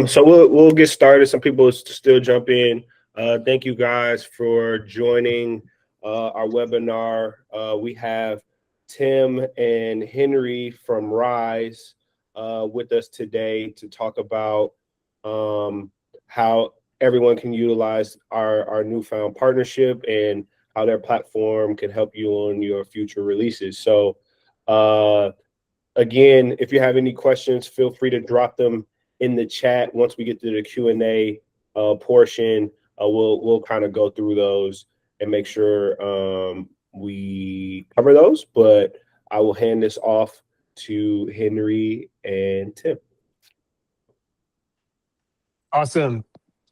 So we'll get started. Some people still jump in. Thank you guys for joining our webinar. We have Tim and Henry from Rise with us today to talk about how everyone can utilize our newfound partnership and how their platform can help you on your future releases. So again, if you have any questions, feel free to drop them in the chat. Once we get to the Q&A portion, we'll kind of go through those and make sure we cover those. But I will hand this off to Henry and Tim. Awesome.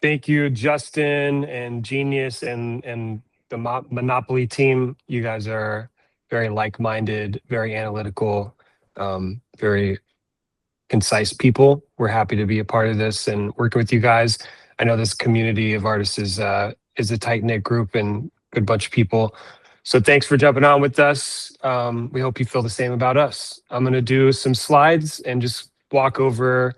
Thank you, Justin and Genius and the Monopoly team. You guys are very like-minded, very analytical, very concise people. We're happy to be a part of this and working with you guys. I know this community of artists is a tight-knit group and good bunch of people. So thanks for jumping on with us. We hope you feel the same about us. I'm going to do some slides and just walk over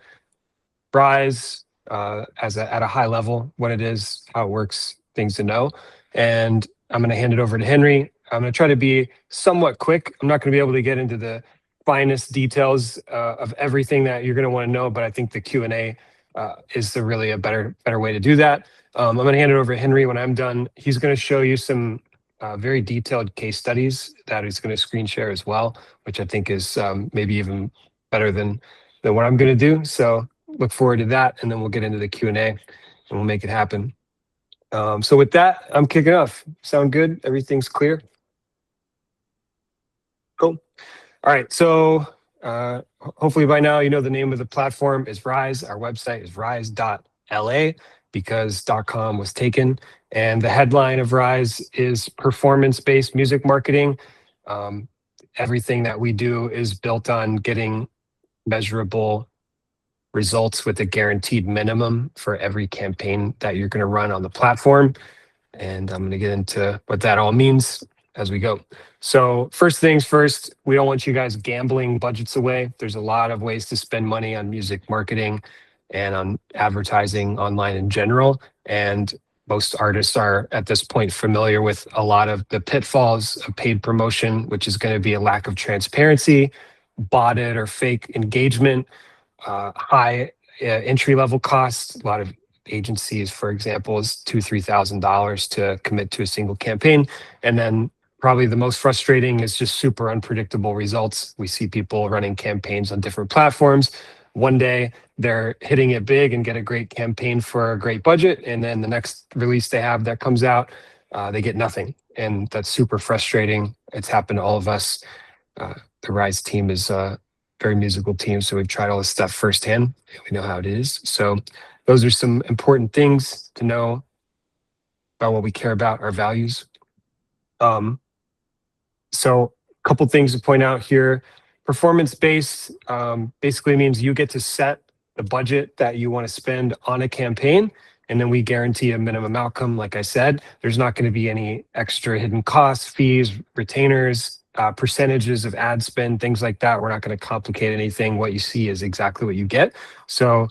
Rise at a high level, what it is, how it works, things to know. And I'm going to hand it over to Henry. I'm going to try to be somewhat quick. I'm not going to be able to get into the finest details of everything that you're going to want to know, but I think the Q&A is really a better way to do that. I'm going to hand it over to Henry. When I'm done, he's going to show you some very detailed case studies that he's going to screen share as well, which I think is maybe even better than what I'm going to do. So look forward to that, and then we'll get into the Q&A and we'll make it happen. So with that, I'm kicking off. Sound good? Everything's clear? Cool. All right, so hopefully by now you know the name of the platform is Rise. Our website is Rise.LA because .com was taken. And the headline of Rise is performance-based music marketing. Everything that we do is built on getting measurable results with a guaranteed minimum for every campaign that you're going to run on the platform. And I'm going to get into what that all means as we go. So first things first, we don't want you guys gambling budgets away. There's a lot of ways to spend money on music marketing and on advertising online in general. And most artists are at this point familiar with a lot of the pitfalls of paid promotion, which is going to be a lack of transparency, botted or fake engagement, high entry-level costs. A lot of agencies, for example, is $2,000-$3,000 to commit to a single campaign. And then probably the most frustrating is just super unpredictable results. We see people running campaigns on different platforms. One day they're hitting it big and get a great campaign for a great budget. And then the next release they have that comes out, they get nothing. And that's super frustrating. It's happened to all of us. The Rise team is very musical team, so we've tried all this stuff firsthand. We know how it is. So those are some important things to know about what we care about, our values. So a couple things to point out here. Performance-based basically means you get to set the budget that you want to spend on a campaign, and then we guarantee a minimum outcome. Like I said, there's not going to be any extra hidden costs, fees, retainers, percentages of ad spend, things like that. We're not going to complicate anything. What you see is exactly what you get. So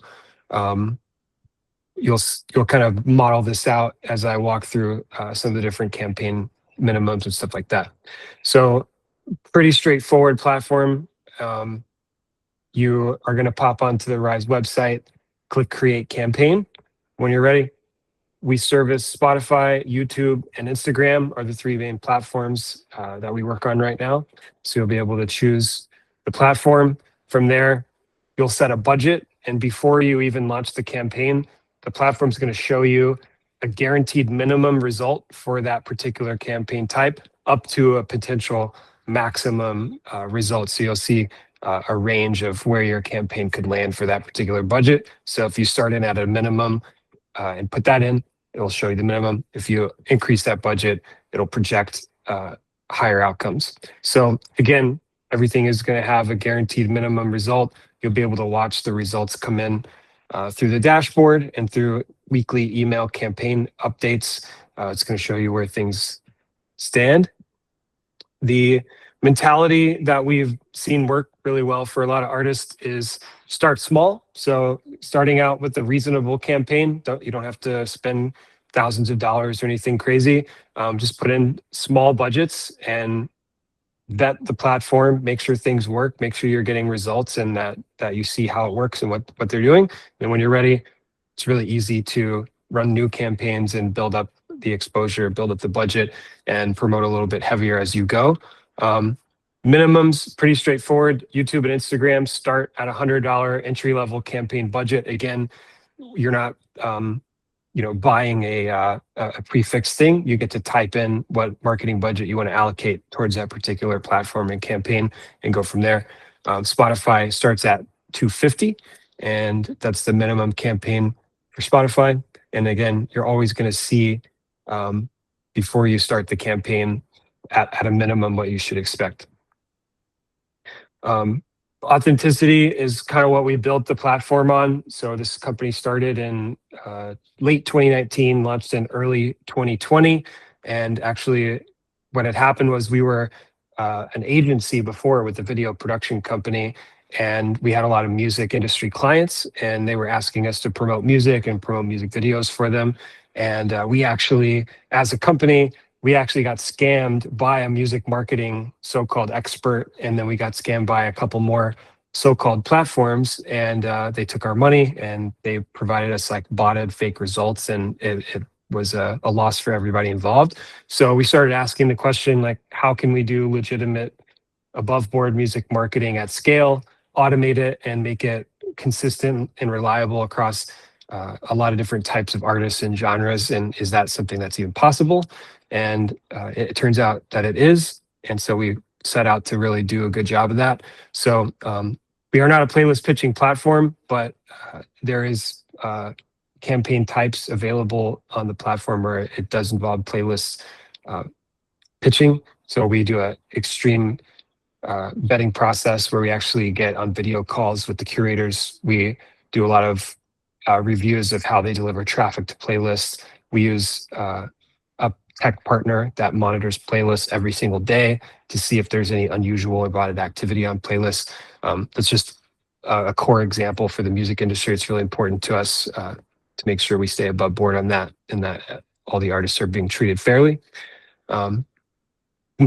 you'll kind of model this out as I walk through some of the different campaign minimums and stuff like that. So pretty straightforward platform. You are going to pop onto the Rise website, click Create Campaign. When you're ready, we service Spotify, YouTube, and Instagram are the three main platforms that we work on right now. So you'll be able to choose the platform. From there, you'll set a budget. And before you even launch the campaign, the platform's going to show you a guaranteed minimum result for that particular campaign type up to a potential maximum result. So you'll see a range of where your campaign could land for that particular budget. So if you start in at a minimum and put that in, it'll show you the minimum. If you increase that budget, it'll project higher outcomes. So again, everything is going to have a guaranteed minimum result. You'll be able to watch the results come in through the dashboard and through weekly email campaign updates. It's going to show you where things stand. The mentality that we've seen work really well for a lot of artists is start small. So starting out with a reasonable campaign, you don't have to spend thousands of dollars or anything crazy. Just put in small budgets and vet the platform, make sure things work, make sure you're getting results and that you see how it works and what they're doing. And when you're ready, it's really easy to run new campaigns and build up the exposure, build up the budget, and promote a little bit heavier as you go. Minimums, pretty straightforward. YouTube and Instagram start at $100 entry-level campaign budget. Again, you're not buying a prefix thing. You get to type in what marketing budget you want to allocate towards that particular platform and campaign and go from there. Spotify starts at $250, and that's the minimum campaign for Spotify. And again, you're always going to see before you start the campaign at a minimum what you should expect. Authenticity is kind of what we built the platform on. So this company started in late 2019, launched in early 2020. And actually what had happened was we were an agency before with a video production company, and we had a lot of music industry clients, and they were asking us to promote music and promote music videos for them. And we actually, as a company, we actually got scammed by a music marketing so-called expert, and then we got scammed by a couple more so-called platforms, and they took our money and they provided us like botted fake results, and it was a loss for everybody involved. So we started asking the question, like, how can we do legitimate above board music marketing at scale, automate it, and make it consistent and reliable across a lot of different types of artists and genres? And is that something that's even possible? And it turns out that it is. And so we set out to really do a good job of that. So we are not a playlist pitching platform, but there is campaign types available on the platform where it does involve playlist pitching. So we do an extreme vetting process where we actually get on video calls with the curators. We do a lot of reviews of how they deliver traffic to playlists. We use a tech partner that monitors playlists every single day to see if there's any unusual or botted activity on playlists. That's just a core example for the music industry. It's really important to us to make sure we stay above board on that, and that all the artists are being treated fairly. When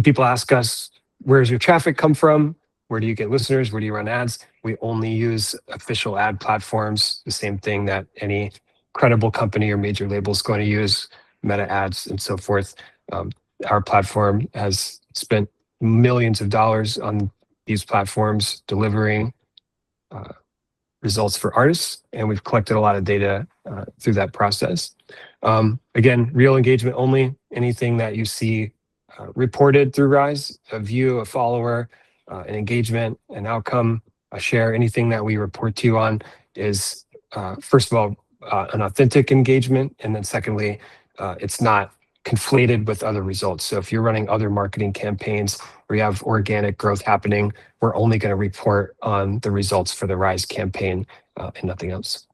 people ask us, where does your traffic come from? Where do you get listeners? Where do you run ads? We only use official ad platforms, the same thing that any credible company or major label is going to use, meta ads and so forth. Our platform has spent millions of dollars on these platforms delivering results for artists, and we've collected a lot of data through that process. Again, real engagement only. Anything that you see reported through Rise, a view, a follower, an engagement, an outcome, a share, anything that we report to you on is, first of all, an authentic engagement. And then secondly, it's not conflated with other results. So if you're running other marketing campaigns where you have organic growth happening, we're only going to report on the results for the Rise campaign and nothing else.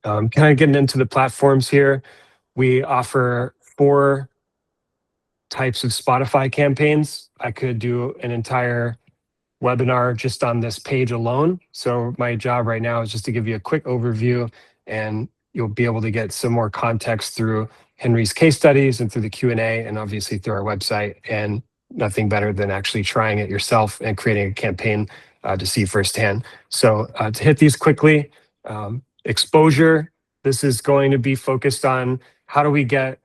Kind of getting into the platforms here, we offer 4 types of Spotify campaigns. I could do an entire webinar just on this page alone. So my job right now is just to give you a quick overview, and you'll be able to get some more context through Henry's case studies and through the Q&A, and obviously through our website. And nothing better than actually trying it yourself and creating a campaign to see firsthand. So to hit these quickly, exposure, this is going to be focused on how do we get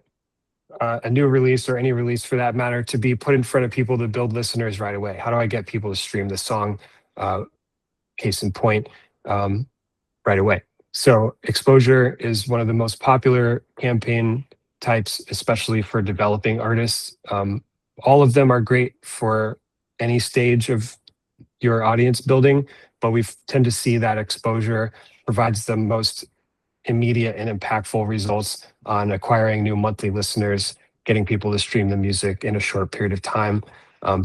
a new release, or any release for that matter, to be put in front of people to build listeners right away. How do I get people to stream the song, case in point, right away? So exposure is one of the most popular campaign types, especially for developing artists. All of them are great for any stage of your audience building, but we tend to see that exposure provides the most immediate and impactful results on acquiring new monthly listeners, getting people to stream the music in a short period of time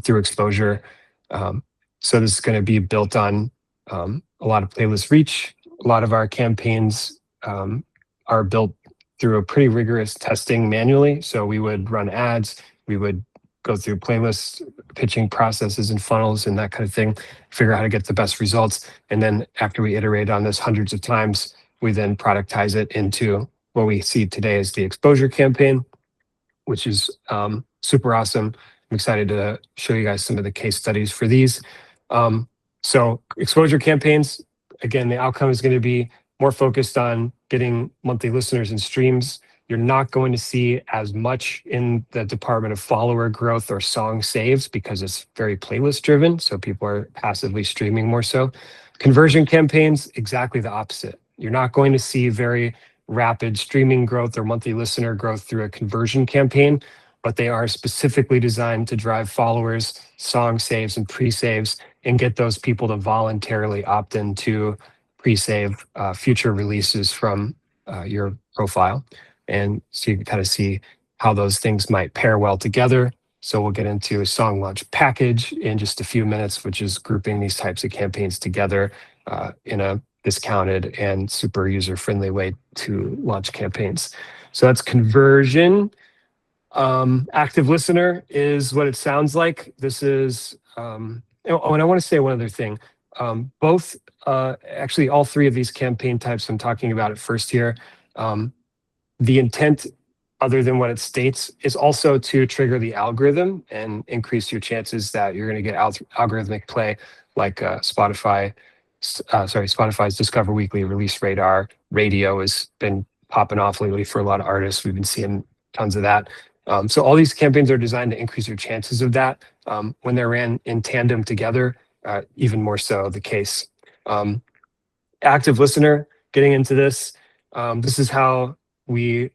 through exposure. So this is going to be built on a lot of playlist reach. A lot of our campaigns are built through a pretty rigorous testing manually. So we would run ads, we would go through playlist pitching processes and funnels and that kind of thing, figure out how to get the best results. And then after we iterate on this hundreds of times, we then productize it into what we see today as the exposure campaign, which is super awesome. I'm excited to show you guys some of the case studies for these. So exposure campaigns, again, the outcome is going to be more focused on getting monthly listeners and streams. You're not going to see as much in the department of follower growth or song saves because it's very playlist driven. So people are passively streaming more so. Conversion campaigns, exactly the opposite. You're not going to see very rapid streaming growth or monthly listener growth through a conversion campaign, but they are specifically designed to drive followers, song saves, and pre-saves and get those people to voluntarily opt into pre-save future releases from your profile. And so you can kind of see how those things might pair well together. So we'll get into a song launch package in just a few minutes, which is grouping these types of campaigns together in a discounted and super user-friendly way to launch campaigns. So that's conversion. Active listener is what it sounds like. This is, and I want to say one other thing. Actually, all three of these campaign types I'm talking about at first here, the intent, other than what it states, is also to trigger the algorithm and increase your chances that you're going to get algorithmic play, like Spotify's Discover Weekly, Release Radar, radio has been popping off lately for a lot of artists. We've been seeing tons of that. So all these campaigns are designed to increase your chances of that. When they're ran in tandem together, even more so the case. Active listener, getting into this, this is how we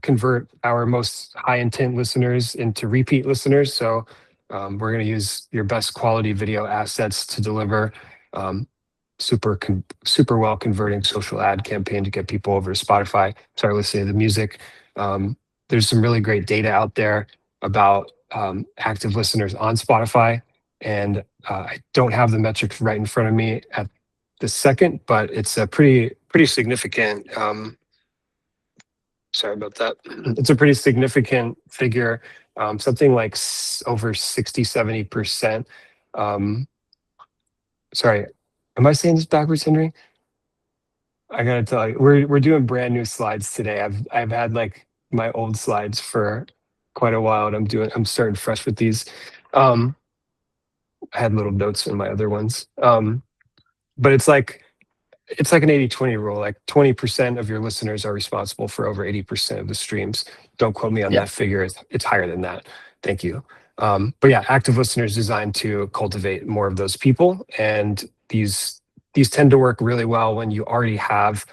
convert our most high intent listeners into repeat listeners. So we're going to use your best quality video assets to deliver super well converting social ad campaign to get people over to Spotify, start listening to the music. There's some really great data out there about active listeners on Spotify. And I don't have the metrics right in front of me at this second, but it's a pretty significant sorry about that. It's a pretty significant figure, something like over 60-70%. Sorry, am I saying this backwards, Henry? I gotta tell you, we're doing brand new slides today. I've had like my old slides for quite a while, and I'm starting fresh with these. I had little notes in my other ones, but it's like an 80-20 rule. Like 20% of your listeners are responsible for over 80% of the streams. Don't quote me on that figure. It's higher than that. Thank you. But yeah, active listeners designed to cultivate more of those people. And these tend to work really well when you already have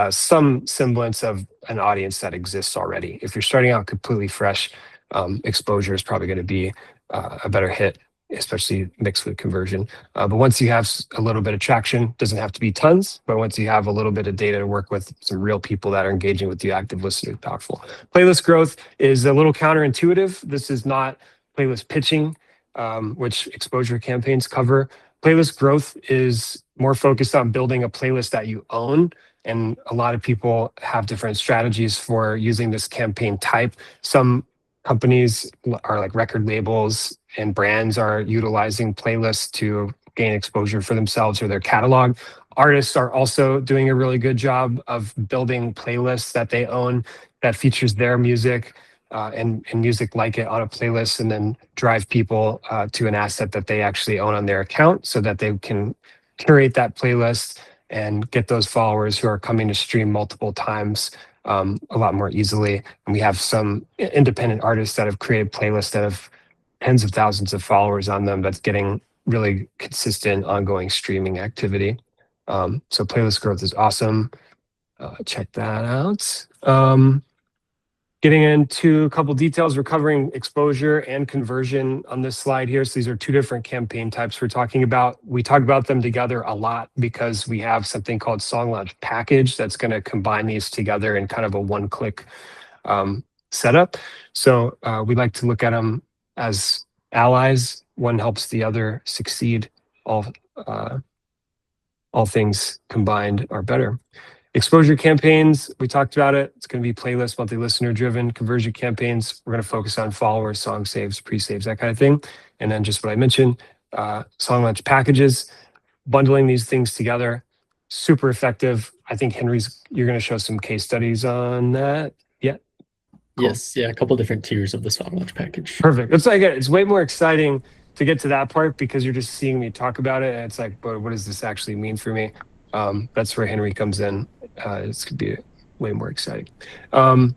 some semblance of an audience that exists already. If you're starting out completely fresh, exposure is probably going to be a better hit, especially mixed with conversion. But once you have a little bit of traction, doesn't have to be tons, but once you have a little bit of data to work with, some real people that are engaging with you, active listeners, powerful. Playlist growth is a little counterintuitive. This is not playlist pitching, which exposure campaigns cover. Playlist growth is more focused on building a playlist that you own. And a lot of people have different strategies for using this campaign type. Some companies are like record labels and brands are utilizing playlists to gain exposure for themselves or their catalog. Artists are also doing a really good job of building playlists that they own that features their music and music like it on a playlist, and then drive people to an asset that they actually own on their account so that they can curate that playlist and get those followers who are coming to stream multiple times a lot more easily. And we have some independent artists that have created playlists that have tens of thousands of followers on them that's getting really consistent ongoing streaming activity. So playlist growth is awesome. Check that out. Getting into a couple details, we're covering exposure and conversion on this slide here. So these are two different campaign types we're talking about. We talk about them together a lot because we have something called Song Launch Package that's going to combine these together in kind of a one-click setup. So we like to look at them as allies. One helps the other succeed. All things combined are better. Exposure campaigns, we talked about it. It's going to be playlist, monthly listener driven. Conversion campaigns, we're going to focus on followers, song saves, pre-saves, that kind of thing. And then just what I mentioned, song launch packages, bundling these things together, super effective. I think you're going to show some case studies on that. Yeah. Cool. Yes, yeah, a couple different tiers of the song launch package. Perfect. It's way more exciting to get to that part because you're just seeing me talk about it, and it's like, but what does this actually mean for me? That's where Henry comes in. This could be way more exciting. So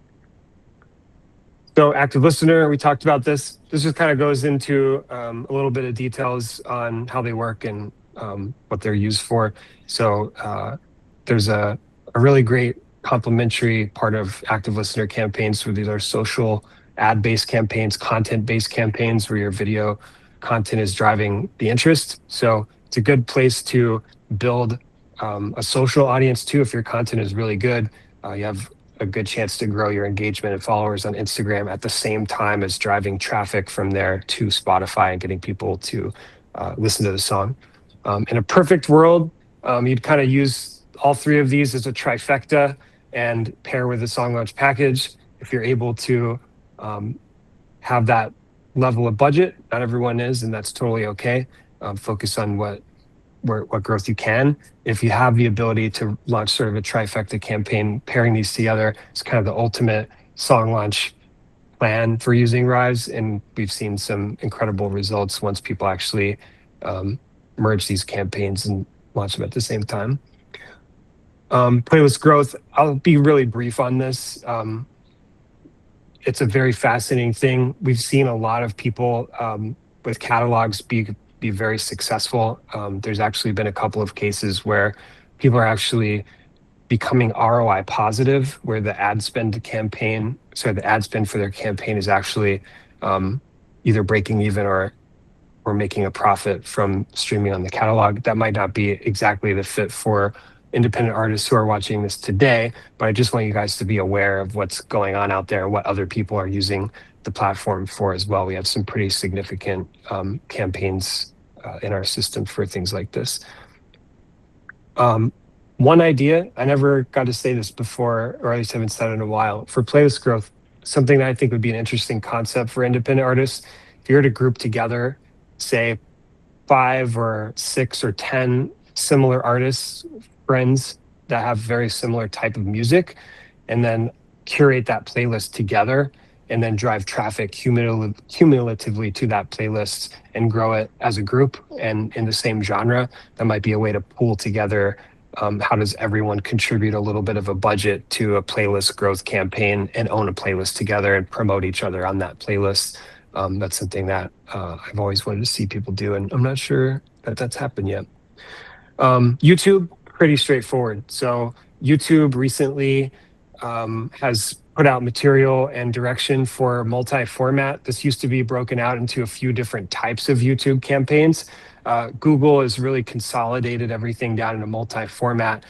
active listener, we talked about this. This just kind of goes into a little bit of details on how they work and what they're used for. So there's a really great complementary part of active listener campaigns. So these are social ad-based campaigns, content-based campaigns where your video content is driving the interest. So it's a good place to build a social audience too. If your content is really good, you have a good chance to grow your engagement and followers on Instagram at the same time as driving traffic from there to Spotify and getting people to listen to the song. In a perfect world, you'd kind of use all three of these as a trifecta and pair with a song launch package. If you're able to have that level of budget, not everyone is, and that's totally okay. Focus on what growth you can. If you have the ability to launch sort of a trifecta campaign, pairing these together is kind of the ultimate song launch plan for using Rise. And we've seen some incredible results once people actually merge these campaigns and launch them at the same time. Playlist growth, I'll be really brief on this. It's a very fascinating thing. We've seen a lot of people with catalogs be very successful. There's actually been a couple of cases where people are actually becoming ROI positive, where the ad spend for their campaign is actually either breaking even or making a profit from streaming on the catalog. That might not be exactly the fit for independent artists who are watching this today, but I just want you guys to be aware of what's going on out there and what other people are using the platform for as well. We have some pretty significant campaigns in our system for things like this. One idea, I never got to say this before, or at least haven't said it in a while, for playlist growth, something that I think would be an interesting concept for independent artists. If you were to group together, say 5 or 6 or 10 similar artists, friends that have very similar type of music, and then curate that playlist together and then drive traffic cumulatively to that playlist and grow it as a group and in the same genre, that might be a way to pool together how does everyone contribute a little bit of a budget to a playlist growth campaign and own a playlist together and promote each other on that playlist. That's something that I've always wanted to see people do, and I'm not sure that that's happened yet. YouTube, pretty straightforward. So YouTube recently has put out material and direction for multi-format. This used to be broken out into a few different types of YouTube campaigns. Google has really consolidated everything down into multi-format.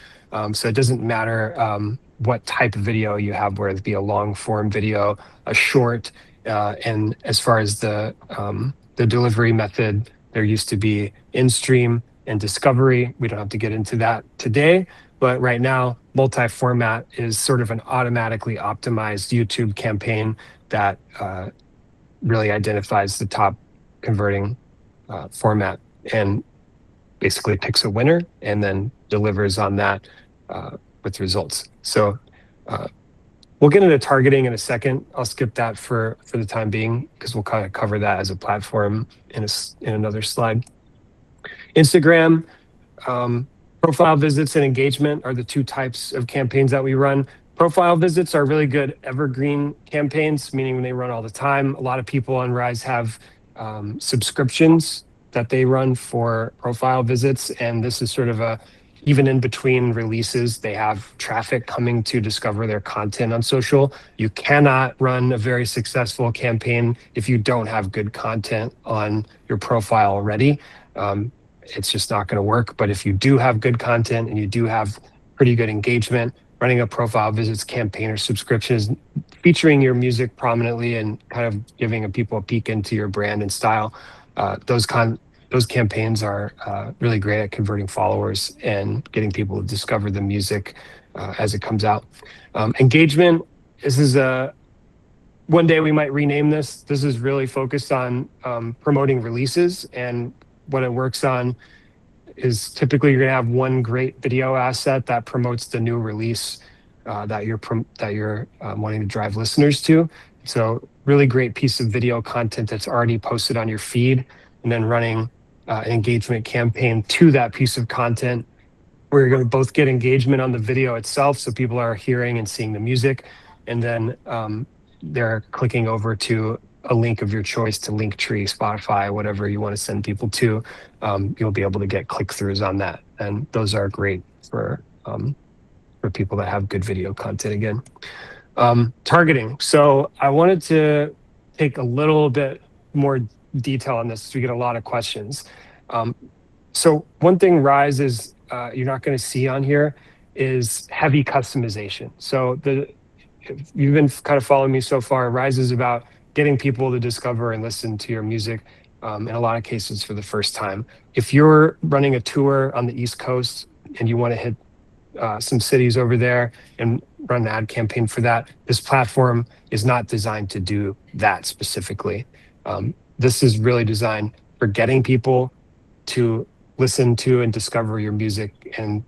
So it doesn't matter what type of video you have, whether it be a long form video, a short, and as far as the delivery method, there used to be in-stream and discovery. We don't have to get into that today, but right now, multi-format is sort of an automatically optimized YouTube campaign that really identifies the top converting format and basically picks a winner and then delivers on that with results. So we'll get into targeting in a second. I'll skip that for the time being because we'll kind of cover that as a platform in another slide. Instagram, profile visits and engagement are the two types of campaigns that we run. Profile visits are really good evergreen campaigns, meaning they run all the time. A lot of people on Rise have subscriptions that they run for profile visits, and this is sort of even in between releases, they have traffic coming to discover their content on social. You cannot run a very successful campaign if you don't have good content on your profile already. It's just not going to work. But if you do have good content and you do have pretty good engagement, running a profile visits campaign or subscriptions, featuring your music prominently and kind of giving people a peek into your brand and style, those campaigns are really great at converting followers and getting people to discover the music as it comes out. Engagement, this is one day we might rename this. This is really focused on promoting releases, and what it works on is typically you're going to have one great video asset that promotes the new release that you're wanting to drive listeners to. So really great piece of video content that's already posted on your feed, and then running an engagement campaign to that piece of content where you're going to both get engagement on the video itself, so people are hearing and seeing the music, and then they're clicking over to a link of your choice to Linktree, Spotify, whatever you want to send people to. You'll be able to get click-throughs on that, and those are great for people that have good video content. Again, targeting. So I wanted to take a little bit more detail on this, because we get a lot of questions. So one thing Rise is you're not going to see on here is heavy customization. So if you've been kind of following me so far, Rise is about getting people to discover and listen to your music, in a lot of cases for the first time. If you're running a tour on the East Coast and you want to hit some cities over there and run an ad campaign for that, this platform is not designed to do that specifically. This is really designed for getting people to listen to and discover your music, and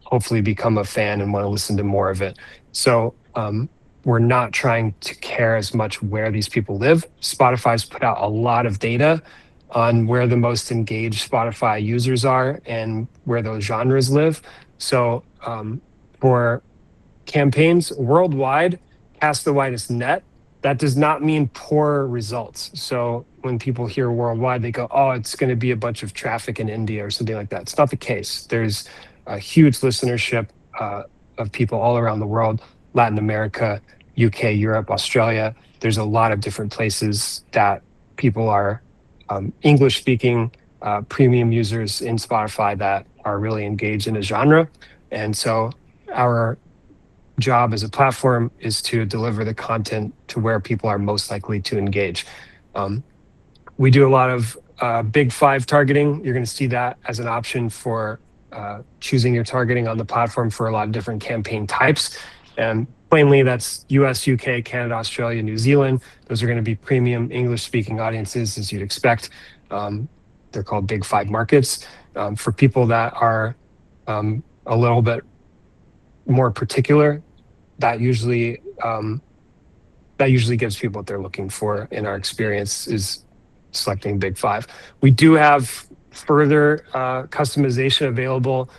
hopefully become a fan and want to listen to more of it. So we're not trying to care as much where these people live. Spotify's put out a lot of data on where the most engaged Spotify users are and where those genres live. So for campaigns worldwide, cast the widest net. That does not mean poor results. So when people hear worldwide, they go, oh, it's going to be a bunch of traffic in India or something like that. It's not the case. There's a huge listenership of people all around the world, Latin America, UK, Europe, Australia. There's a lot of different places that people are English-speaking premium users in Spotify that are really engaged in a genre. And so our job as a platform is to deliver the content to where people are most likely to engage. We do a lot of big five targeting. You're going to see that as an option for choosing your targeting on the platform for a lot of different campaign types. And plainly, that's US, UK, Canada, Australia, New Zealand. Those are going to be premium English-speaking audiences, as you'd expect. They're called big five markets. For people that are a little bit more particular, that usually gives people what they're looking for. In our experience, is selecting big five. We do have further customization available.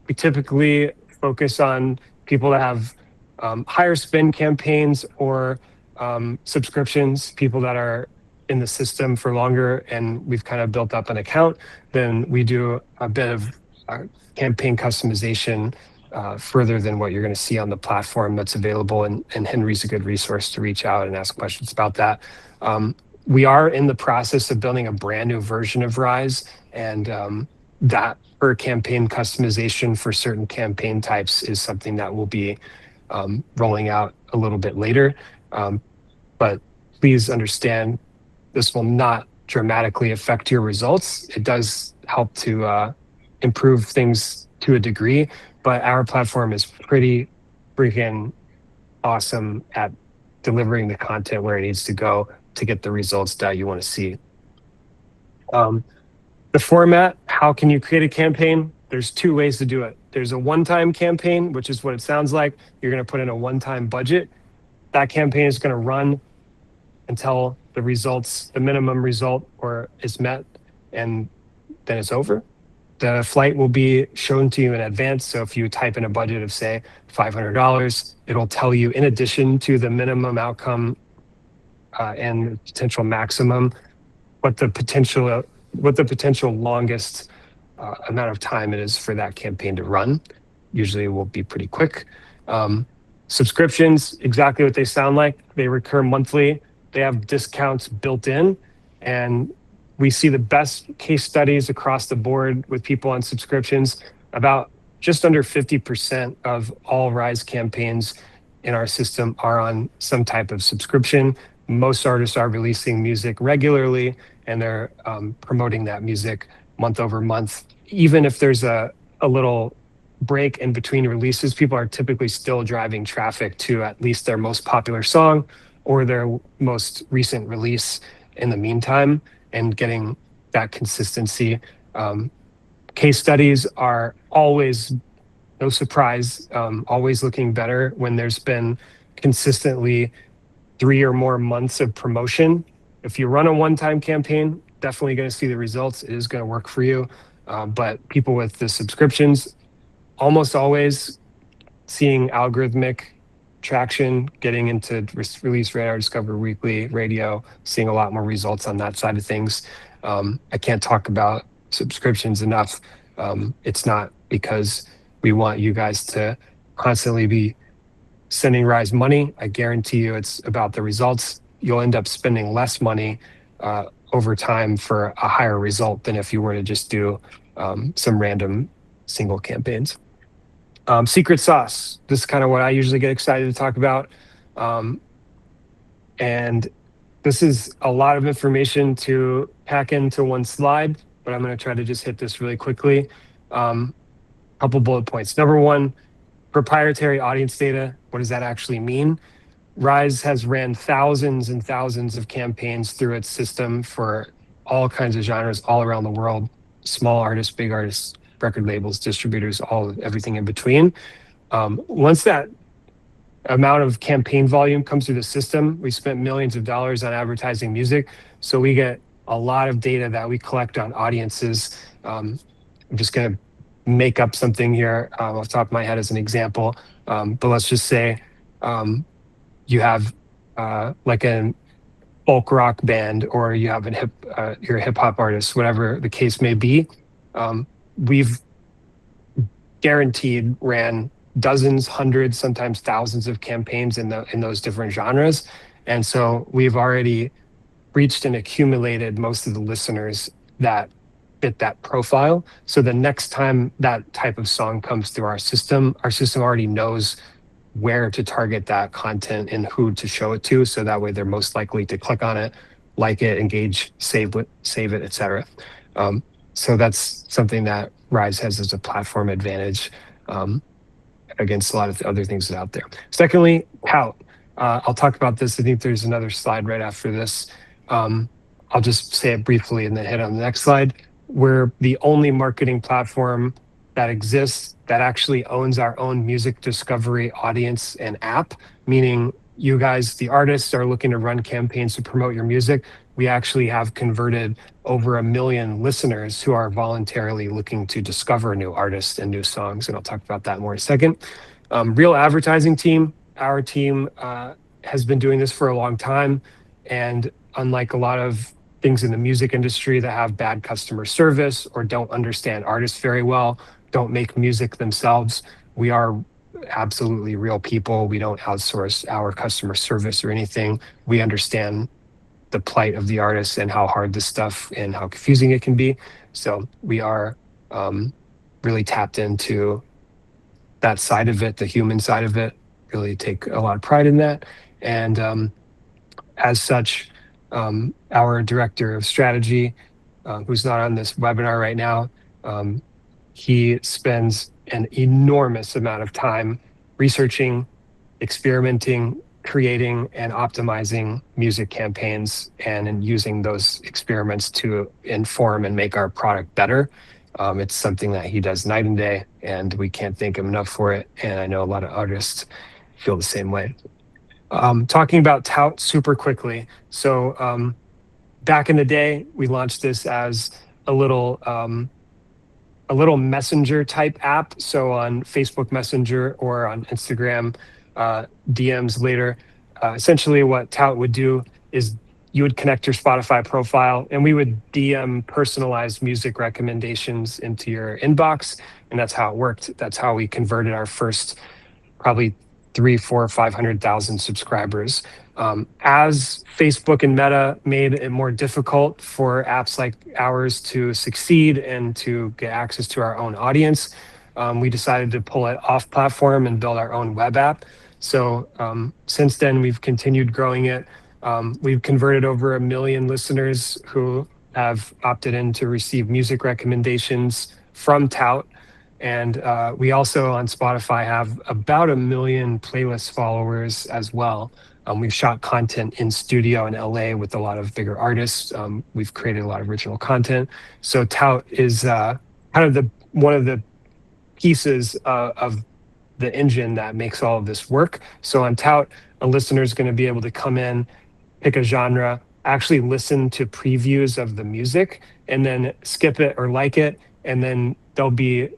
We typically focus on people that have higher spend campaigns or subscriptions, people that are in the system for longer and we've kind of built up an account. Then we do a bit of campaign customization further than what you're going to see on the platform that's available. And Henry's a good resource to reach out and ask questions about that. We are in the process of building a brand new version of Rise, and that per campaign customization for certain campaign types is something that will be rolling out a little bit later. But please understand, this will not dramatically affect your results. It does help to improve things to a degree, but our platform is pretty freaking awesome at delivering the content where it needs to go to get the results that you want to see. The format, how can you create a campaign? There's two ways to do it. There's a one-time campaign, which is what it sounds like. You're going to put in a one-time budget. That campaign is going to run until the minimum result is met, and then it's over. The flight will be shown to you in advance. So if you type in a budget of, say, $500, it'll tell you, in addition to the minimum outcome and the potential maximum, what the potential longest amount of time it is for that campaign to run. Usually it will be pretty quick. Subscriptions, exactly what they sound like. They recur monthly. They have discounts built in, and we see the best case studies across the board with people on subscriptions. About just under 50% of all Rise campaigns in our system are on some type of subscription. Most artists are releasing music regularly, and they're promoting that music month over month. Even if there's a little break in between releases, people are typically still driving traffic to at least their most popular song or their most recent release in the meantime, and getting that consistency. Case studies are always, no surprise, always looking better when there's been consistently 3 or more months of promotion. If you run a one-time campaign, definitely going to see the results. It is going to work for you. But people with the subscriptions, almost always seeing algorithmic traction, getting into release radar, discover weekly radio, seeing a lot more results on that side of things. I can't talk about subscriptions enough. It's not because we want you guys to constantly be sending Rise money. I guarantee you it's about the results. You'll end up spending less money over time for a higher result than if you were to just do some random single campaigns. Secret sauce. This is kind of what I usually get excited to talk about. And this is a lot of information to pack into one slide, but I'm going to try to just hit this really quickly. Couple bullet points. Number one, proprietary audience data. What does that actually mean? Rise has ran thousands and thousands of campaigns through its system for all kinds of genres all around the world, small artists, big artists, record labels, distributors, everything in between. Once that amount of campaign volume comes through the system, we spent millions of dollars on advertising music. So we get a lot of data that we collect on audiences. I'm just going to make up something here off the top of my head as an example. But let's just say you have like a folk rock band, or you have you're a hip hop artist, whatever the case may be. We've guaranteed ran dozens, hundreds, sometimes thousands of campaigns in those different genres. And so we've already reached and accumulated most of the listeners that fit that profile. So the next time that type of song comes through our system already knows where to target that content and who to show it to. So that way they're most likely to click on it, like it, engage, save it, etc. So that's something that Rise has as a platform advantage against a lot of the other things that are out there. Secondly, tout. I'll talk about this. I think there's another slide right after this. I'll just say it briefly and then hit on the next slide. We're the only marketing platform that exists that actually owns our own music discovery audience and app, meaning you guys, the artists, are looking to run campaigns to promote your music. We actually have converted over 1 million listeners who are voluntarily looking to discover new artists and new songs, and I'll talk about that more in a second. Real advertising team. Our team has been doing this for a long time, and unlike a lot of things in the music industry that have bad customer service or don't understand artists very well, don't make music themselves, we are absolutely real people. We don't outsource our customer service or anything. We understand the plight of the artists and how hard this stuff and how confusing it can be. So we are really tapped into that side of it, the human side of it, really take a lot of pride in that. And as such, our director of strategy, who's not on this webinar right now, he spends an enormous amount of time researching, experimenting, creating, and optimizing music campaigns, and in using those experiments to inform and make our product better. It's something that he does night and day, and we can't thank him enough for it. And I know a lot of artists feel the same way. Talking about tout super quickly. So back in the day, we launched this as a little messenger type app. So on Facebook Messenger or on Instagram DMs later, essentially what tout would do is you would connect your Spotify profile and we would DM personalized music recommendations into your inbox. And that's how it worked. That's how we converted our first probably 300, 400, 500,000 subscribers. As Facebook and Meta made it more difficult for apps like ours to succeed and to get access to our own audience, we decided to pull it off platform and build our own web app. So since then, we've continued growing it. We've converted over 1 million listeners who have opted in to receive music recommendations from tout. And we also on Spotify have about 1 million playlist followers as well. We've shot content in studio in LA with a lot of bigger artists. We've created a lot of original content. So Tout is kind of one of the pieces of the engine that makes all of this work. So on Tout, a listener is going to be able to come in, pick a genre, actually listen to previews of the music, and then skip it or like it. And then they'll be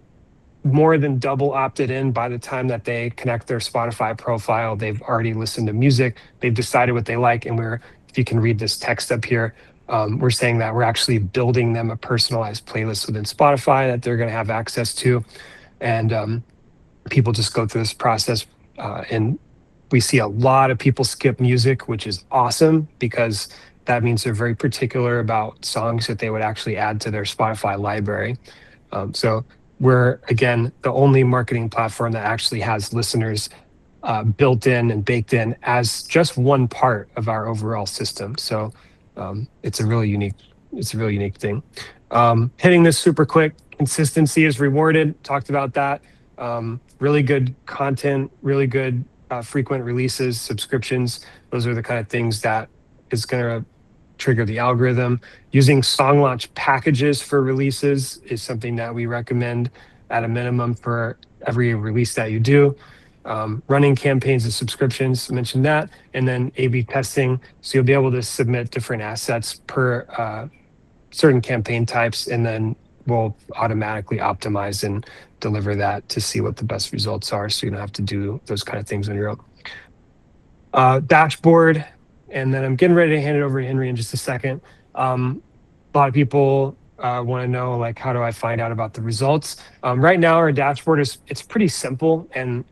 more than double opted in by the time that they connect their Spotify profile. They've already listened to music. They've decided what they like. And if you can read this text up here, we're saying that we're actually building them a personalized playlist within Spotify that they're going to have access to. And people just go through this process. And we see a lot of people skip music, which is awesome because that means they're very particular about songs that they would actually add to their Spotify library. So we're, again, the only marketing platform that actually has listeners built in and baked in as just one part of our overall system. So it's a really unique thing. Hitting this super quick, consistency is rewarded. Talked about that. Really good content, really good frequent releases, subscriptions. Those are the kind of things that is going to trigger the algorithm. Using song launch packages for releases is something that we recommend at a minimum for every release that you do. Running campaigns and subscriptions, mentioned that, and then A/B testing. So you'll be able to submit different assets per certain campaign types, and then we'll automatically optimize and deliver that to see what the best results are. So you don't have to do those kind of things on your own. Dashboard. And then I'm getting ready to hand it over to Henry in just a second. A lot of people want to know, like, how do I find out about the results? Right now, our dashboard it's pretty simple, and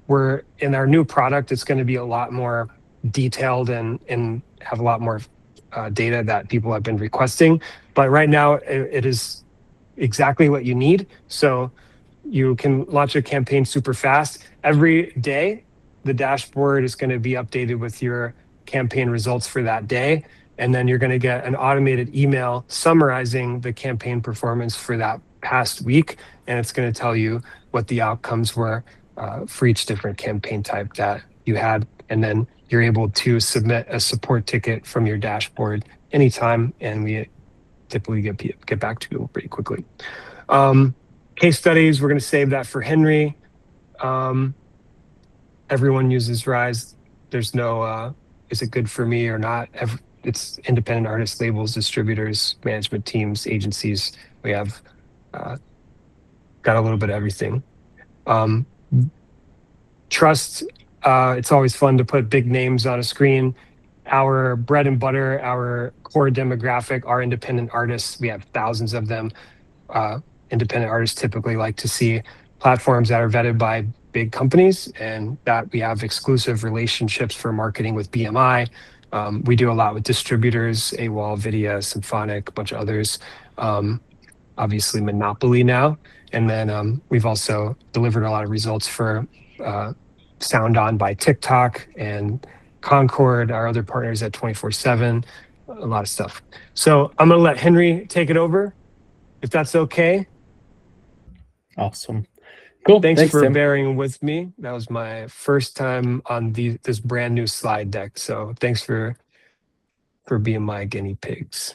we're in our new product. It's going to be a lot more detailed and have a lot more data that people have been requesting. But right now, it is exactly what you need. So you can launch a campaign super fast. Every day, the dashboard is going to be updated with your campaign results for that day. And then you're going to get an automated email summarizing the campaign performance for that past week. And it's going to tell you what the outcomes were for each different campaign type that you had. And then you're able to submit a support ticket from your dashboard anytime. And we typically get back to you pretty quickly. Case studies, we're going to save that for Henry. Everyone uses Rise. There's no, is it good for me or not? It's independent artists, labels, distributors, management teams, agencies. We have got a little bit of everything. Trust, it's always fun to put big names on a screen. Our bread and butter, our core demographic are independent artists. We have thousands of them. Independent artists typically like to see platforms that are vetted by big companies, and that we have exclusive relationships for marketing with BMI. We do a lot with distributors, AWOL, Vidya, Symphonic, a bunch of others. Obviously Monopoly now. And then we've also delivered a lot of results for Sound On by TikTok and Concord, our other partners at 24/7, a lot of stuff. So I'm going to let Henry take it over, if that's okay. Awesome. Cool. Thanks for Tim. bearing with me. That was my first time on this brand new slide deck. So thanks for being my guinea pigs.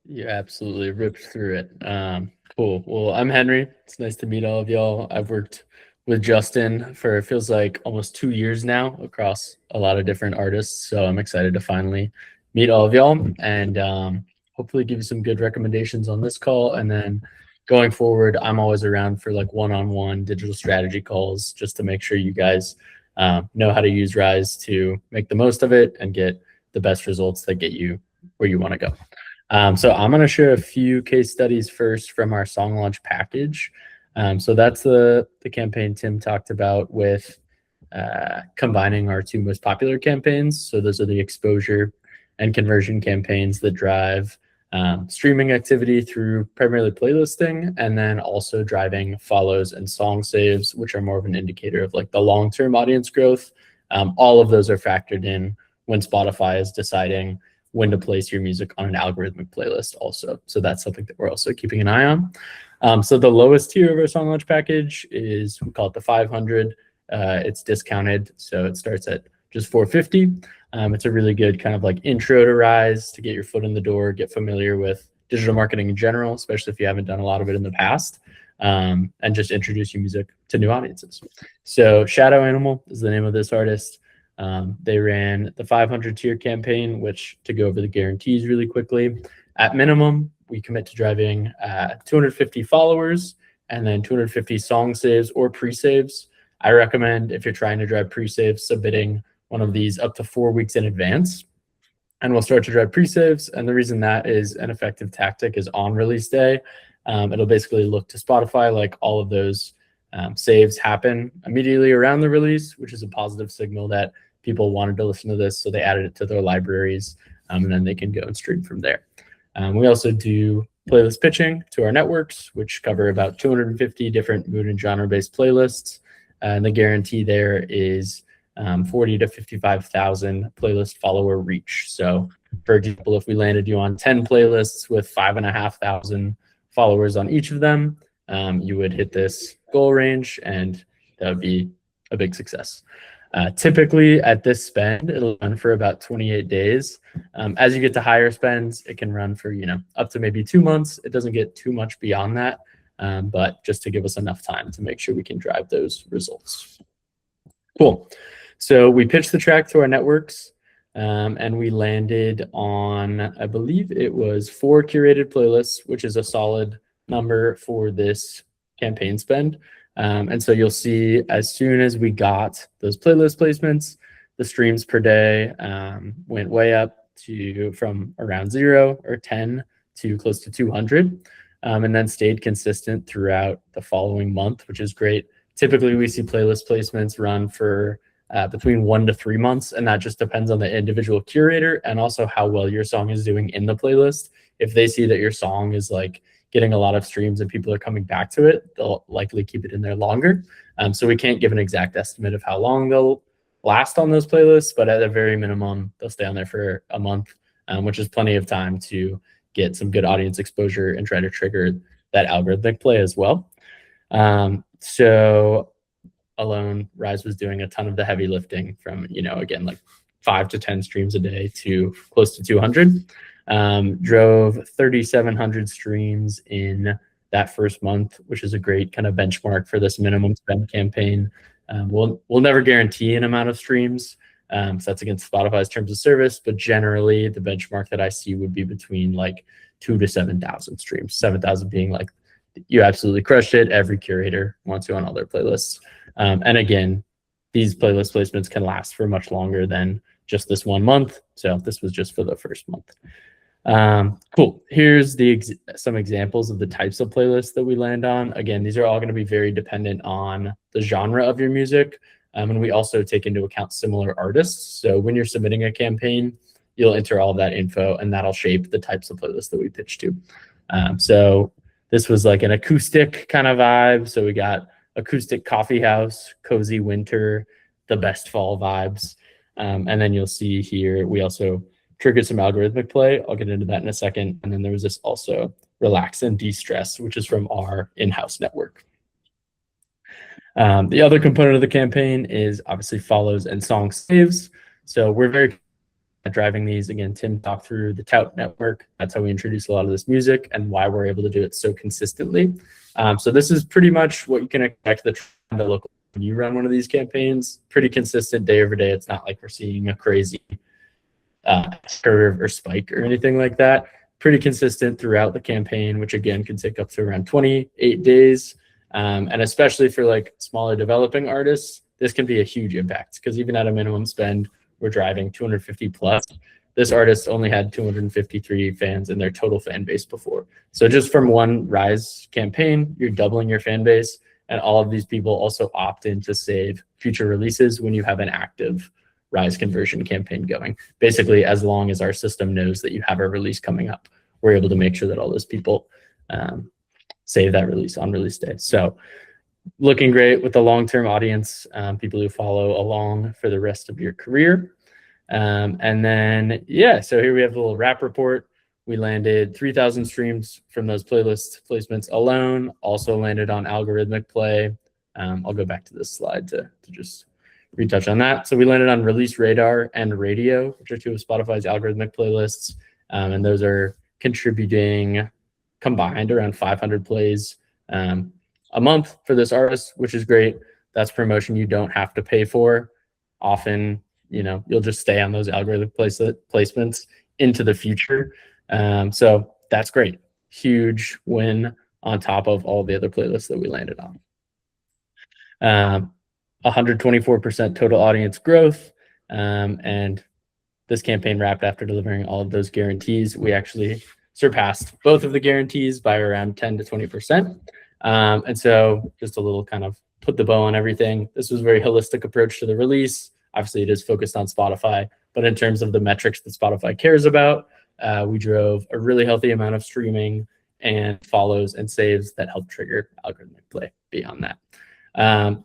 You absolutely ripped through it. Cool. Well, I'm Henry. It's nice to meet all of y'all. I've worked with Justin for, it feels like, almost 2 years now across a lot of different artists. So I'm excited to finally meet all of y'all and hopefully give you some good recommendations on this call. And then going forward, I'm always around for like one-on-one digital strategy calls just to make sure you guys know how to use Rise to make the most of it and get the best results that get you where you want to go. So I'm going to share a few case studies first from our song launch package. So that's the campaign Tim talked about with combining our two most popular campaigns. So those are the exposure and conversion campaigns that drive streaming activity through primarily playlisting, and then also driving follows and song saves, which are more of an indicator of like the long-term audience growth. All of those are factored in when Spotify is deciding when to place your music on an algorithmic playlist also. So that's something that we're also keeping an eye on. So the lowest tier of our song launch package is, we call it the 500. It's discounted, so it starts at just $450. It's a really good kind of like intro to Rise, to get your foot in the door, get familiar with digital marketing in general, especially if you haven't done a lot of it in the past, and just introduce your music to new audiences. So Shadow Animal is the name of this artist. They ran the 500 tier campaign, which, to go over the guarantees really quickly, at minimum, we commit to driving 250 followers and then 250 song saves or pre-saves. I recommend, if you're trying to drive pre-saves, submitting one of these up to 4 weeks in advance. And we'll start to drive pre-saves. And the reason that is an effective tactic is on release day. It'll basically look to Spotify like all of those saves happen immediately around the release, which is a positive signal that people wanted to listen to this, so they added it to their libraries, and then they can go and stream from there. We also do playlist pitching to our networks, which cover about 250 different mood and genre-based playlists. And the guarantee there is 40 to 55,000 playlist follower reach. So, for example, if we landed you on 10 playlists with 5,500 followers on each of them, you would hit this goal range, and that would be a big success. Typically at this spend, it'll run for about 28 days. As you get to higher spends, it can run for, up to maybe 2 months. It doesn't get too much beyond that, but just to give us enough time to make sure we can drive those results. Cool. So we pitched the track to our networks, and we landed on, I believe it was 4 curated playlists, which is a solid number for this campaign spend. And so you'll see, as soon as we got those playlist placements, the streams per day went way up from around 0 or 10 to close to 200, and then stayed consistent throughout the following month, which is great. Typically, we see playlist placements run for between 1 to 3 months, and that just depends on the individual curator and also how well your song is doing in the playlist. If they see that your song is like getting a lot of streams and people are coming back to it, they'll likely keep it in there longer. So we can't give an exact estimate of how long they'll last on those playlists, but at a very minimum, they'll stay on there for a month, which is plenty of time to get some good audience exposure and try to trigger that algorithmic play as well. So alone, Rise was doing a ton of the heavy lifting from, again, like 5 to 10 streams a day to close to 200. Drove 3,700 streams in that first month, which is a great kind of benchmark for this minimum spend campaign. We'll never guarantee an amount of streams, so that's against Spotify's terms of service, but generally the benchmark that I see would be between like 2,000 to 7,000 streams. 7,000 being like, you absolutely crushed it. Every curator wants you on all their playlists. And again, these playlist placements can last for much longer than just this 1 month. So this was just for the first month. Cool. Here's some examples of the types of playlists that we land on. Again, these are all going to be very dependent on the genre of your music. And we also take into account similar artists. So when you're submitting a campaign, you'll enter all of that info, and that'll shape the types of playlists that we pitch to. So this was like an acoustic kind of vibe. So we got acoustic coffee house, cozy winter, the best fall vibes. And then you'll see here, we also triggered some algorithmic play. I'll get into that in a second. And then there was this also relax and de-stress, which is from our in-house network. The other component of the campaign is obviously follows and song saves. So we're very driving these. Again, Tim talked through the Tout network. That's how we introduce a lot of this music and why we're able to do it so consistently. So this is pretty much what you can expect the trend to look like when you run one of these campaigns. Pretty consistent day over day. It's not like we're seeing a crazy curve or spike or anything like that. Pretty consistent throughout the campaign, which again can take up to around 28 days. And especially for like smaller developing artists, this can be a huge impact, because even at a minimum spend, we're driving 250 plus. This artist only had 253 fans in their total fan base before. So just from one Rise campaign, you're doubling your fan base. And all of these people also opt in to save future releases when you have an active Rise conversion campaign going. Basically, as long as our system knows that you have a release coming up, we're able to make sure that all those people save that release on release day. So looking great with the long-term audience, people who follow along for the rest of your career. And then, yeah, so here we have a little wrap report. We landed 3,000 streams from those playlist placements alone. Also landed on algorithmic play. I'll go back to this slide to just retouch on that. So we landed on Release Radar and Radio, which are two of Spotify's algorithmic playlists. And those are contributing combined around 500 plays a month for this artist, which is great. That's promotion you don't have to pay for. Often, you'll just stay on those algorithmic placements into the future. So that's great. Huge win on top of all the other playlists that we landed on. 124% total audience growth. And this campaign wrapped after delivering all of those guarantees. We actually surpassed both of the guarantees by around 10 to 20%. And so just a little kind of put the bow on everything. This was a very holistic approach to the release. Obviously, it is focused on Spotify, but in terms of the metrics that Spotify cares about, we drove a really healthy amount of streaming and follows and saves that help trigger algorithmic play beyond that.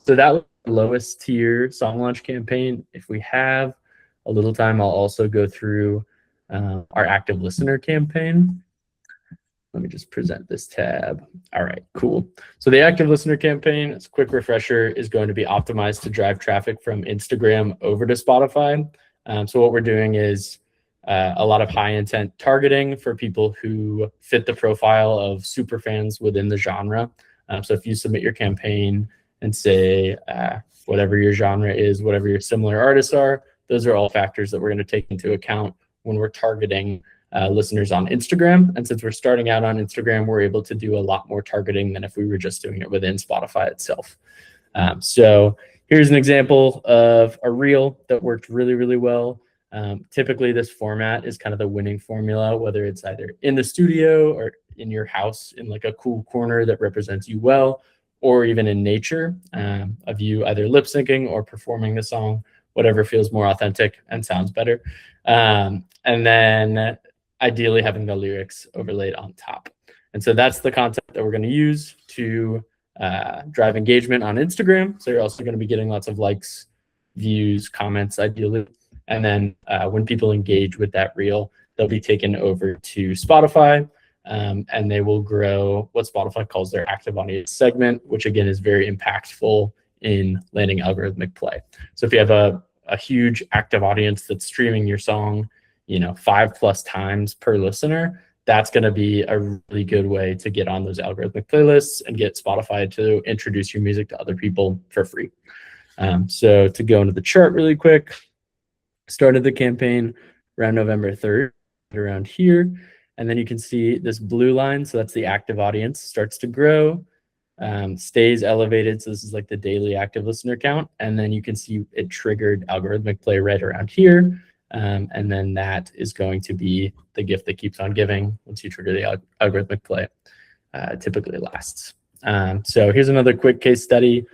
So that was the lowest tier song launch campaign. If we have a little time, I'll also go through our active listener campaign. Let me just present this tab. All right, cool. So the active listener campaign, as a quick refresher, is going to be optimized to drive traffic from Instagram over to Spotify. So what we're doing is a lot of high intent targeting for people who fit the profile of super fans within the genre. So if you submit your campaign and say whatever your genre is, whatever your similar artists are, those are all factors that we're going to take into account when we're targeting listeners on Instagram. And since we're starting out on Instagram, we're able to do a lot more targeting than if we were just doing it within Spotify itself. So here's an example of a reel that worked really, really well. Typically, this format is kind of the winning formula, whether it's either in the studio or in your house in like a cool corner that represents you well, or even in nature of you either lip syncing or performing the song, whatever feels more authentic and sounds better. And then ideally having the lyrics overlaid on top. And so that's the content that we're going to use to drive engagement on Instagram. So you're also going to be getting lots of likes, views, comments, ideally. And then when people engage with that reel, they'll be taken over to Spotify, and they will grow what Spotify calls their active audience segment, which again is very impactful in landing algorithmic play. So if you have a huge active audience that's streaming your song, 5+ times per listener, that's going to be a really good way to get on those algorithmic playlists and get Spotify to introduce your music to other people for free. So to go into the chart really quick, started the campaign around November 3rd, around here. And then you can see this blue line. So that's the active audience starts to grow, stays elevated. So this is like the daily active listener count. And then you can see it triggered algorithmic play right around here. And then that is going to be the gift that keeps on giving once you trigger the algorithmic play. Typically lasts. So here's another quick case study.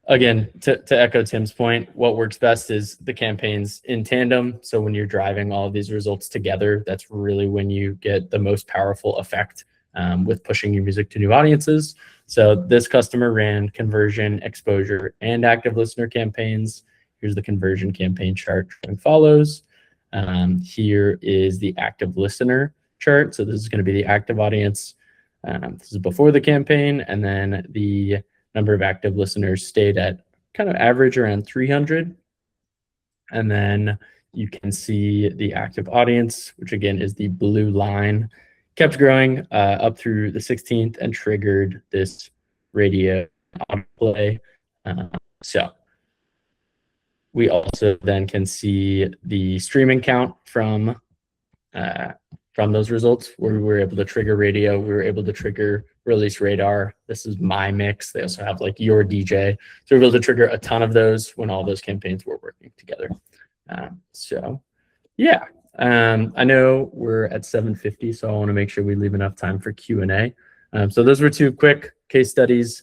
Again, to echo Tim's point, what works best is the campaigns in tandem. So when you're driving all of these results together, that's really when you get the most powerful effect with pushing your music to new audiences. So this customer ran conversion, exposure, and active listener campaigns. Here's the conversion campaign chart showing follows. Here is the active listener chart. So this is going to be the active audience. This is before the campaign, and then the number of active listeners stayed at kind of average around 300. And then you can see the active audience, which again is the blue line, kept growing up through the 16th and triggered this radio play. So we also then can see the streaming count from those results where we were able to trigger radio. We were able to trigger Release Radar. This is my mix. They also have like your DJ. So we were able to trigger a ton of those when all those campaigns were working together. So yeah, I know we're at 7:50, so I want to make sure we leave enough time for Q&A. So those were two quick case studies.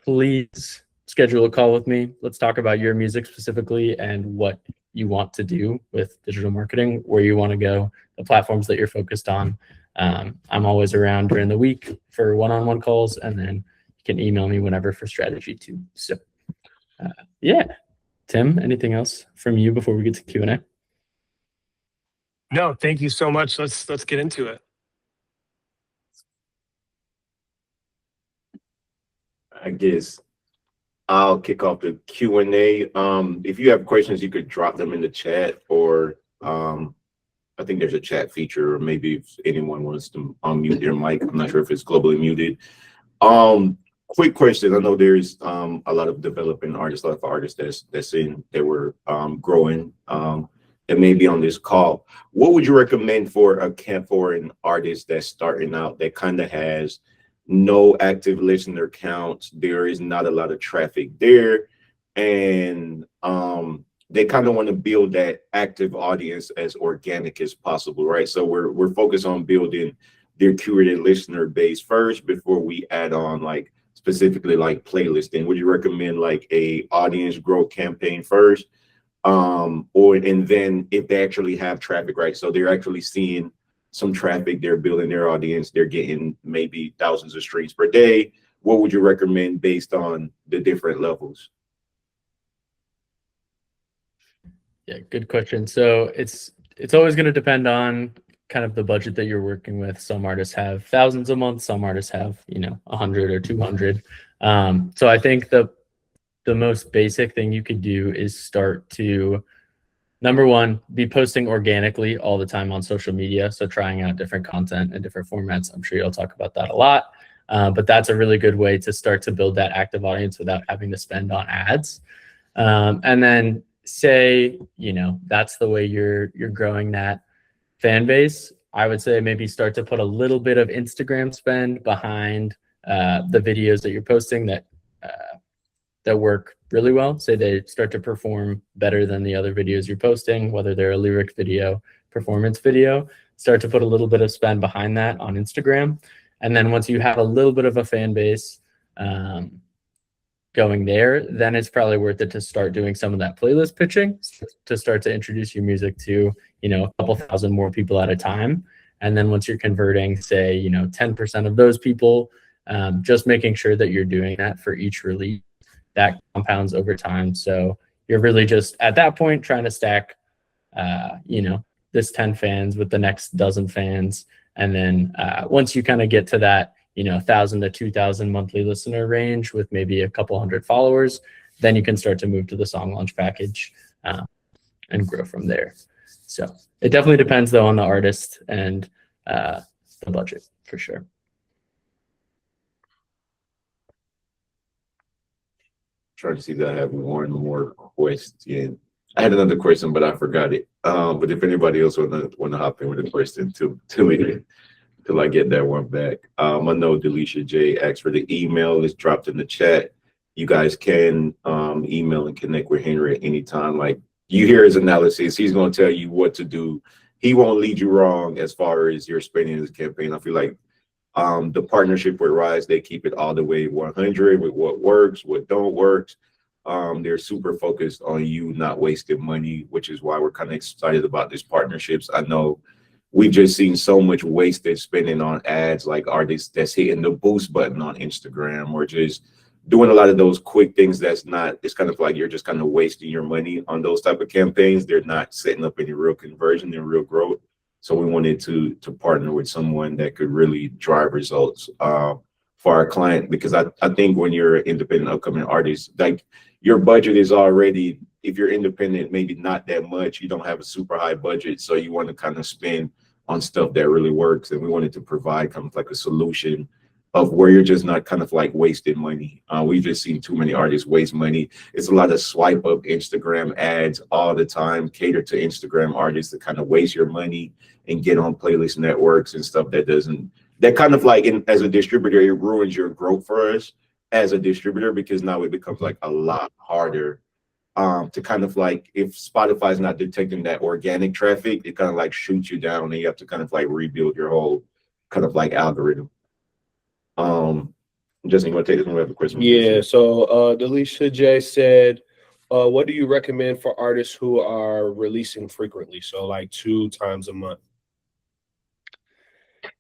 Please schedule a call with me. Let's talk about your music specifically and what you want to do with digital marketing, where you want to go, the platforms that you're focused on. I'm always around during the week for one-on-one calls, and then you can email me whenever for strategy too. So yeah, Tim, anything else from you before we get to Q&A? No, thank you so much. Let's get into it. I guess I'll kick off the Q&A. If you have questions, you could drop them in the chat, or I think there's a chat feature, or maybe if anyone wants to unmute their mic. I'm not sure if it's globally muted. Quick question. I know there's a lot of developing artists, a lot of artists that were growing and maybe on this call. What would you recommend for an artist that's starting out, that kind of has no active listener counts? There is not a lot of traffic there, and they kind of want to build that active audience as organic as possible, right? So we're focused on building their curated listener base first before we add on like specifically like playlisting. Would you recommend like a audience growth campaign first, and then if they actually have traffic, right? So they're actually seeing some traffic, they're building their audience, they're getting maybe thousands of streams per day. What would you recommend based on the different levels? Yeah, good question. So it's always going to depend on kind of the budget that you're working with. Some artists have thousands a month, some artists have 100 or 200. So I think the most basic thing you could do is start to, number one, be posting organically all the time on social media. So trying out different content and different formats. I'm sure you'll talk about that a lot. But that's a really good way to start to build that active audience without having to spend on ads. And then say, that's the way you're growing that fan base. I would say maybe start to put a little bit of Instagram spend behind the videos that you're posting that work really well. Say they start to perform better than the other videos you're posting, whether they're a lyric video, performance video. Start to put a little bit of spend behind that on Instagram. And then once you have a little bit of a fan base going there, then it's probably worth it to start doing some of that playlist pitching, to start to introduce your music to a couple thousand more people at a time. And then once you're converting, say 10% of those people, just making sure that you're doing that for each release, that compounds over time. So you're really just at that point trying to stack this 10 fans with the next dozen fans. And then once you kind of get to that 1,000 to 2,000 monthly listener range with maybe a couple hundred followers, then you can start to move to the song launch package and grow from there. So it definitely depends though on the artist and the budget for sure. Trying to see that I have one more question. I had another question, but I forgot it. But if anybody else want to hop in with a question to me till I get that one back. I know Delisha J asked for the email. It's dropped in the chat. You guys can email and connect with Henry at any time. Like, you hear his analysis, he's going to tell you what to do. He won't lead you wrong as far as your spending in this campaign. I feel like the partnership with Rise, they keep it all the way 100 with what works, what don't work. They're super focused on you not wasting money, which is why we're kind of excited about these partnerships. I know we've just seen so much wasted spending on ads, like artists that's hitting the boost button on Instagram, or just doing a lot of those quick things. It's kind of like you're just kind of wasting your money on those type of campaigns. They're not setting up any real conversion and real growth. So we wanted to partner with someone that could really drive results for our client, because I think when you're an independent upcoming artist, like, your budget is already, if you're independent, maybe not that much. You don't have a super high budget, so you want to kind of spend on stuff that really works. And we wanted to provide kind of like a solution of where you're just not kind of like wasting money. We've just seen too many artists waste money. It's a lot of swipe up Instagram ads all the time, cater to Instagram artists to kind of waste your money and get on playlist networks and stuff that kind of like, as a distributor, it ruins your growth for us as a distributor, because now it becomes like a lot harder to kind of like, if Spotify's not detecting that organic traffic, it kind of like shoots you down, and you have to kind of like rebuild your whole kind of like algorithm. Justin, you want to take this one? We have a question. Yeah, so Delisha J said, what do you recommend for artists who are releasing frequently? So like 2 times a month.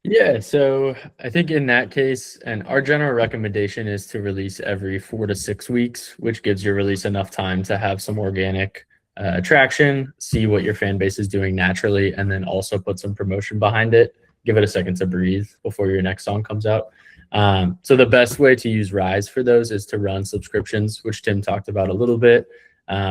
Yeah, so I think in that case, and our general recommendation is to release every 4 to 6 weeks, which gives your release enough time to have some organic attraction, see what your fan base is doing naturally, and then also put some promotion behind it. Give it a second to breathe before your next song comes out. So the best way to use Rise for those is to run subscriptions, which Tim talked about a little bit,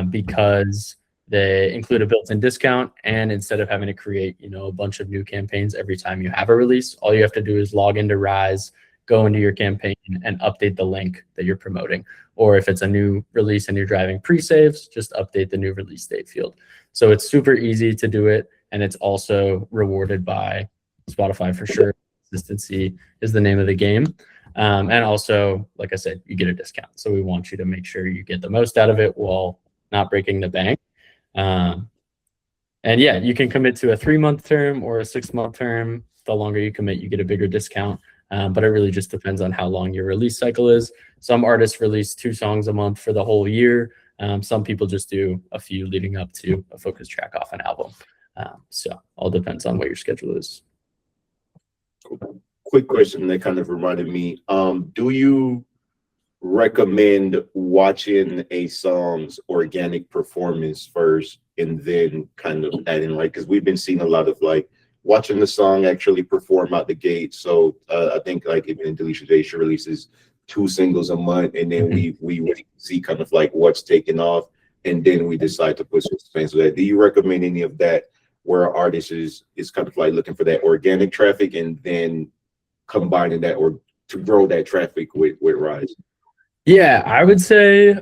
because they include a built-in discount. And instead of having to create, a bunch of new campaigns every time you have a release, all you have to do is log into Rise, go into your campaign, and update the link that you're promoting. Or if it's a new release and you're driving pre-saves, just update the new release date field. So it's super easy to do it, and it's also rewarded by Spotify for sure. Consistency is the name of the game. And also, like I said, you get a discount. So we want you to make sure you get the most out of it while not breaking the bank. And yeah, you can commit to a 3-month term or a 6-month term. The longer you commit, you get a bigger discount. But it really just depends on how long your release cycle is. Some artists release 2 songs a month for the whole year. Some people just do a few leading up to a focus track off an album. So all depends on what your schedule is. Quick question that kind of reminded me. Do you recommend watching a song's organic performance first and then kind of adding, like, because we've been seeing a lot of like watching the song actually perform out the gate. So I think like even Delisha J, she releases 2 singles a month, and then we see kind of like what's taking off, and then we decide to put some fans to that. Do you recommend any of that, where an artist is kind of like looking for that organic traffic and then combining that or to grow that traffic with Rise? Yeah, I would say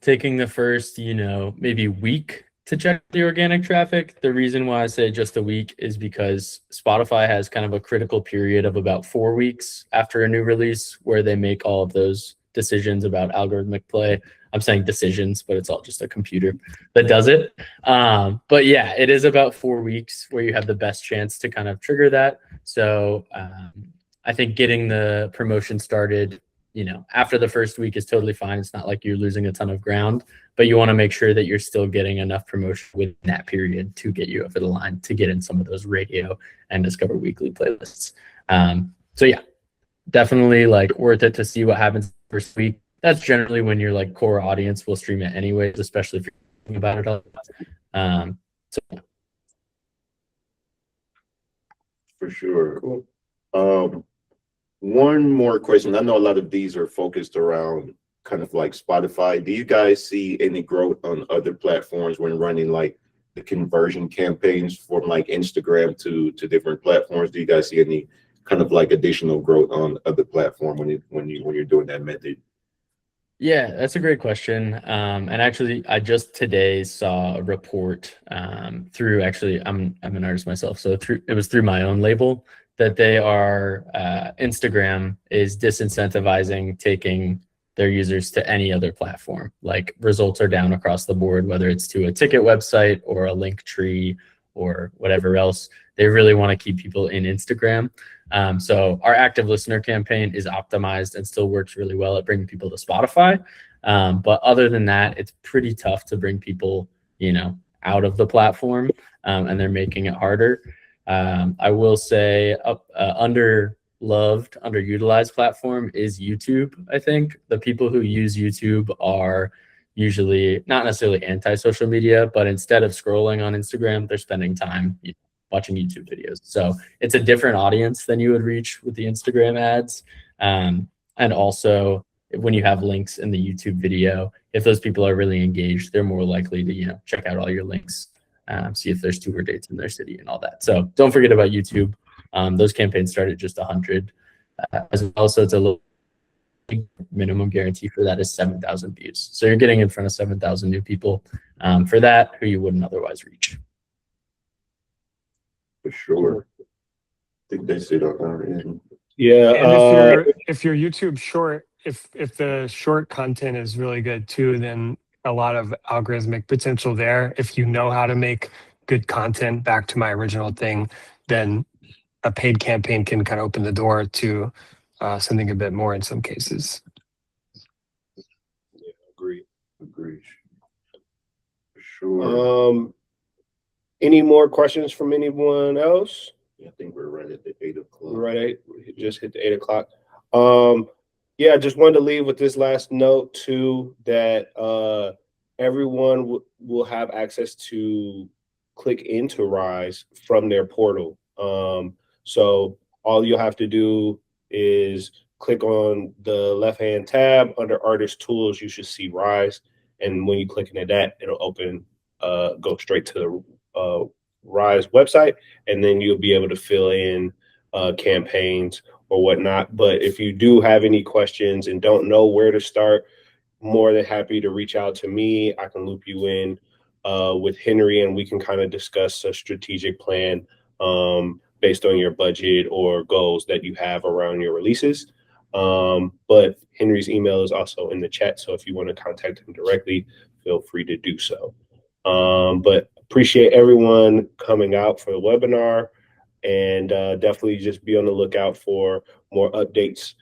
taking the first, maybe week to check the organic traffic. The reason why I say just a week is because Spotify has kind of a critical period of about 4 weeks after a new release where they make all of those decisions about algorithmic play. I'm saying decisions, but it's all just a computer that does it. But yeah, it is about 4 weeks where you have the best chance to kind of trigger that. So I think getting the promotion started, after the first week is totally fine. It's not like you're losing a ton of ground, but you want to make sure that you're still getting enough promotion within that period to get you over the line to get in some of those radio and Discover Weekly playlists. So yeah, definitely like worth it to see what happens the first week. That's generally when your like core audience will stream it anyways, especially if you're thinking about it all. For sure. Cool. One more question. I know a lot of these are focused around kind of like Spotify. Do you guys see any growth on other platforms when running like the conversion campaigns from like Instagram to different platforms? Do you guys see any kind of like additional growth on other platform when you're doing that method? Yeah, that's a great question. And actually, I just today saw a report through. Actually, I'm an artist myself, so it was through my own label that they are Instagram is disincentivizing taking their users to any other platform. Like results are down across the board, whether it's to a ticket website or a link tree or whatever else. They really want to keep people in Instagram. So our active listener campaign is optimized and still works really well at bringing people to Spotify. But other than that, it's pretty tough to bring people, out of the platform, and they're making it harder. I will say underloved, underutilized platform is YouTube. I think the people who use YouTube are usually not necessarily anti-social media, but instead of scrolling on Instagram, they're spending time watching YouTube videos. So it's a different audience than you would reach with the Instagram ads. And also when you have links in the YouTube video, if those people are really engaged, they're more likely to, check out all your links, see if there's tour dates in their city and all that. So don't forget about YouTube. Those campaigns start at just 100 as well. So it's a little minimum guarantee for that is 7,000 views. So you're getting in front of 7,000 new people for that who you wouldn't otherwise reach. For sure. I think that's it on our end. Yeah. And if your YouTube short, if the short content is really good too, then a lot of algorithmic potential there. If you know how to make good content, back to my original thing, then a paid campaign can kind of open the door to something a bit more in some cases. Yeah, agree. For sure. Any more questions from anyone else? I think we're right at the 8 o'clock. Right, just hit the 8 o'clock. Yeah, I just wanted to leave with this last note too, that everyone will have access to click into Rise from their portal. So all you'll have to do is click on the left-hand tab under Artist Tools. You should see Rise, and when you click into that, it'll open, go straight to the Rise website, and then you'll be able to fill in campaigns or whatnot. But if you do have any questions and don't know where to start, more than happy to reach out to me. I can loop you in with Henry, and we can kind of discuss a strategic plan based on your budget or goals that you have around your releases. But Henry's email is also in the chat, so if you want to contact him directly, feel free to do so. But appreciate everyone coming out for the webinar, and definitely just be on the lookout for more updates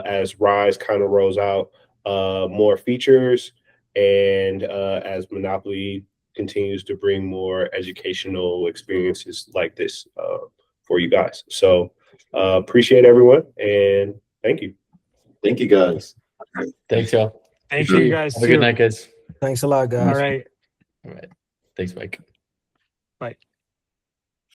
as Rise kind of rolls out more features, and as Monopoly continues to bring more educational experiences like this for you guys. So appreciate everyone, and thank you. Thank you, guys. Thanks, y'all. Thank Appreciate you guys Have a good too. night, guys. Thanks a lot, guys. All right. All right. Thanks, Mike. Bye.